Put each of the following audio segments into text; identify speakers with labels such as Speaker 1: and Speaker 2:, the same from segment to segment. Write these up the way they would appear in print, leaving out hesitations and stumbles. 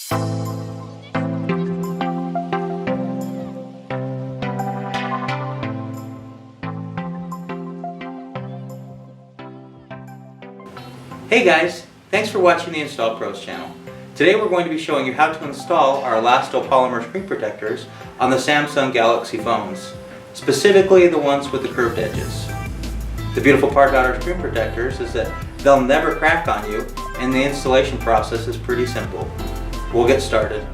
Speaker 1: Hey guys, thanks for watching the Install Pros channel. Today we're going to be showing you how to install our elastopolymer screen protectors on the Samsung Galaxy phones, specifically the ones with the curved edges. The beautiful part about our screen protectors is that they'll never crack on you, and the installation process is pretty simple. We'll get started.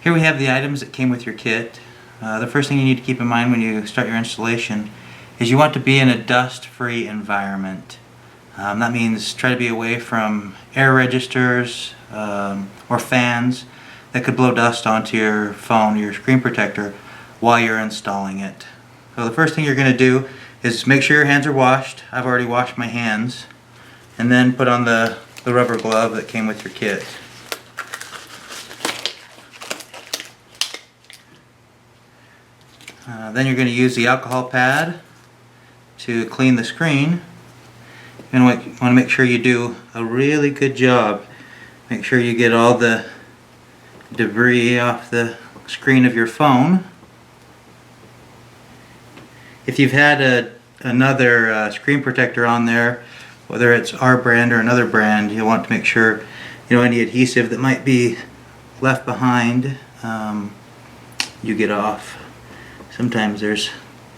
Speaker 1: Here we have the items that came with your kit. The first thing you need to keep in mind when you start your installation is you want to be in a dust-free environment. That means try to be away from air registers or fans that could blow dust onto your phone or your screen protector while you're installing it. So the first thing you're going to do is make sure your hands are washed. I've already washed my hands. And then put on the rubber glove that came with your kit. Then you're going to use the alcohol pad to clean the screen. And you want to make sure you do a really good job. Make sure you get all the debris off the screen of your phone. If you've had another screen protector on there, whether it's our brand or another brand, you want to make sure any adhesive that might be left behind you get off. Sometimes there's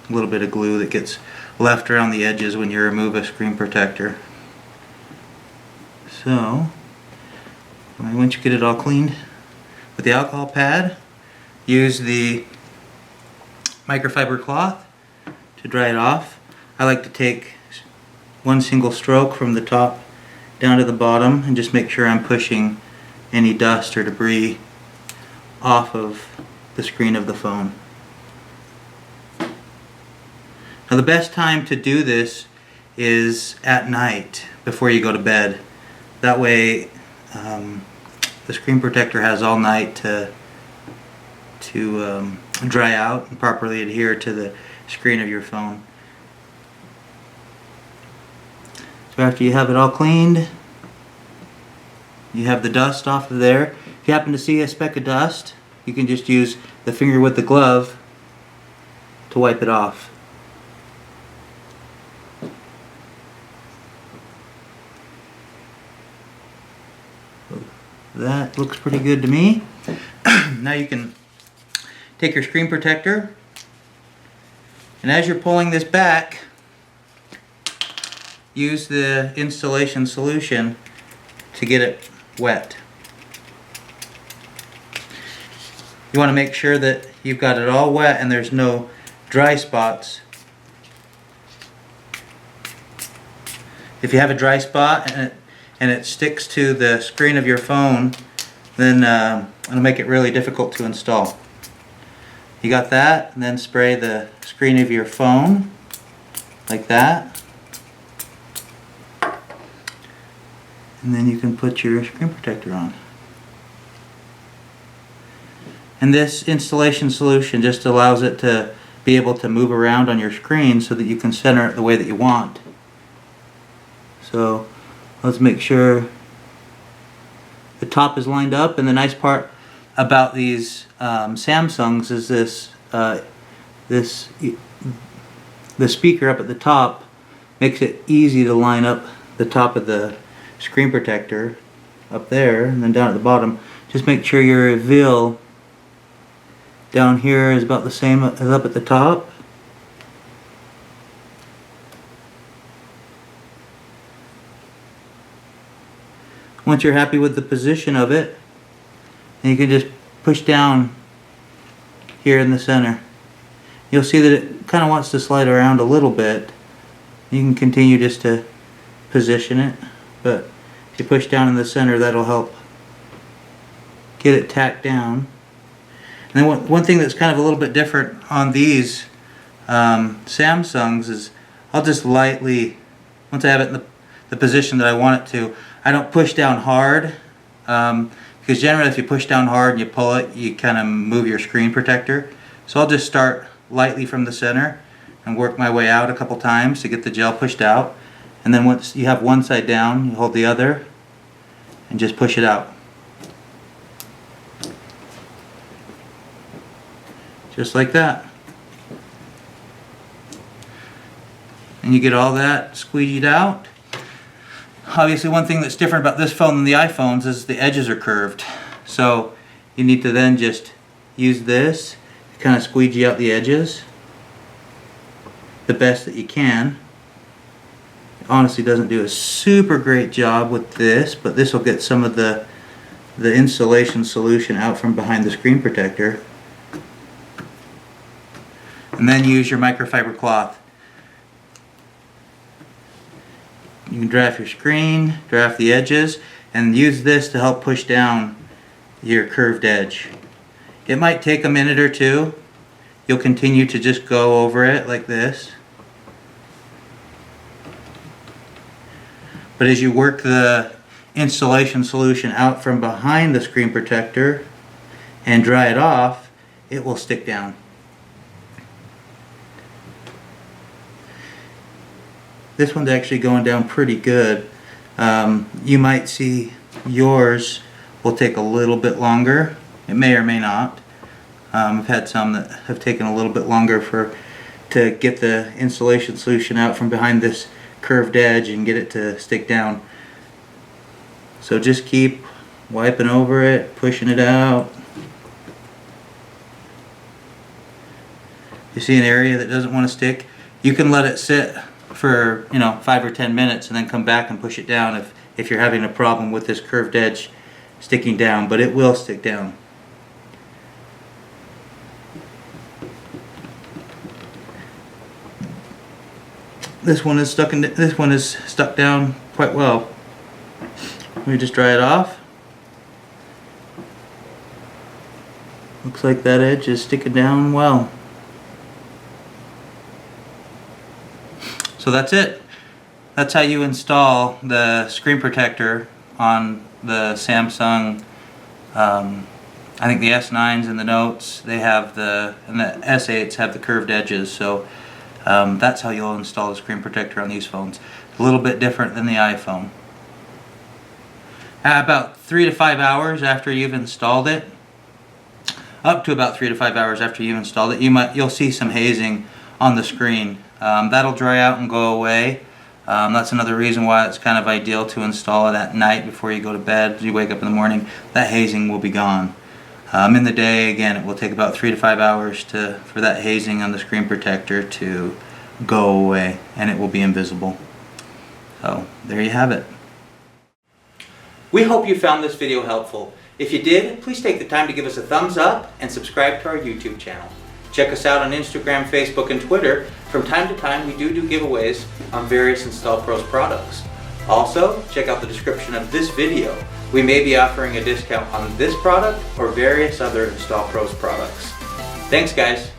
Speaker 1: a little bit of glue that gets left around the edges when you remove a screen protector. So once you get it all cleaned with the alcohol pad, use the microfiber cloth to dry it off. I like to take one single stroke from the top down to the bottom and just make sure I'm pushing any dust or debris off of the screen of the phone. Now the best time to do this is at night before you go to bed. That way the screen protector has all night to dry out and properly adhere to the screen of your phone. So after you have it all cleaned, you have the dust off of there. If you happen to see a speck of dust, you can just use the finger with the glove to wipe it off. That looks pretty good to me. Now you can take your screen protector, and as you're pulling this back, use the installation solution to get it wet. You want to make sure that you've got it all wet and there's no dry spots. If you have a dry spot and it sticks to the screen of your phone, then it'll make it really difficult to install. You got that, and then spray the screen of your phone like that. And then you can put your screen protector on. And this installation solution just allows it to be able to move around on your screen so that you can center it the way that you want. So let's make sure the top is lined up, and the nice part about these Samsungs is the speaker up at the top makes it easy to line up the top of the screen protector up there, and then down at the bottom. Just make sure your reveal down here is about the same as up at the top. Once you're happy with the position of it, then you can just push down here in the center. You'll see that it kind of wants to slide around a little bit. You can continue just to position it, but if you push down in the center, that'll help get it tacked down. And then one thing that's kind of a little bit different on these Samsungs is I'll just lightly, once I have it in the position that I want it to, I don't push down hard, because generally if you push down hard and you pull it, you kind of move your screen protector. So I'll just start lightly from the center and work my way out a couple times to get the gel pushed out. And then once you have one side down, you hold the other and just push it out. Just like that. And you get all that squeegeed out. Obviously, one thing that's different about this phone than the iPhones is the edges are curved. So you need to then just use this to kind of squeegee out the edges the best that you can. It honestly doesn't do a super great job with this, but this will get some of the insulation solution out from behind the screen protector. And then use your microfiber cloth. You can draft your screen, draft the edges, and use this to help push down your curved edge. It might take a minute or two. You'll continue to just go over it like this. But as you work the insulation solution out from behind the screen protector and dry it off, it will stick down. This one's actually going down pretty good. You might see yours will take a little bit longer. It may or may not. I've had some that have taken a little bit longer to get the insulation solution out from behind this curved edge and get it to stick down. So just keep wiping over it, pushing it out. You see an area that doesn't want to stick, you can let it sit for 5 or 10 minutes and then come back and push it down if you're having a problem with this curved edge sticking down, but it will stick down. This one is stuck down quite well. Let me just dry it off. Looks like that edge is sticking down well. So that's it. That's how you install the screen protector on the Samsung, I think the S9s and the Notes, they have and the S8s have the curved edges. So that's how you'll install the screen protector on these phones. A little bit different than the iPhone. About 3 to 5 hours after you've installed it, up to about 3 to 5 hours after you've installed it, you'll see some hazing on the screen. That'll dry out and go away. That's another reason why it's kind of ideal to install it at night before you go to bed. As you wake up in the morning, that hazing will be gone. In the day, again, it will take about 3 to 5 hours for that hazing on the screen protector to go away, and it will be invisible. So there you have it. We hope you found this video helpful. If you did, please take the time to give us a thumbs up and subscribe to our YouTube channel. Check us out on Instagram, Facebook, and Twitter. From time to time, we do giveaways on various InstallPros products. Also, check out the description of this video. We may be offering a discount on this product or various other InstallPros products. Thanks, guys.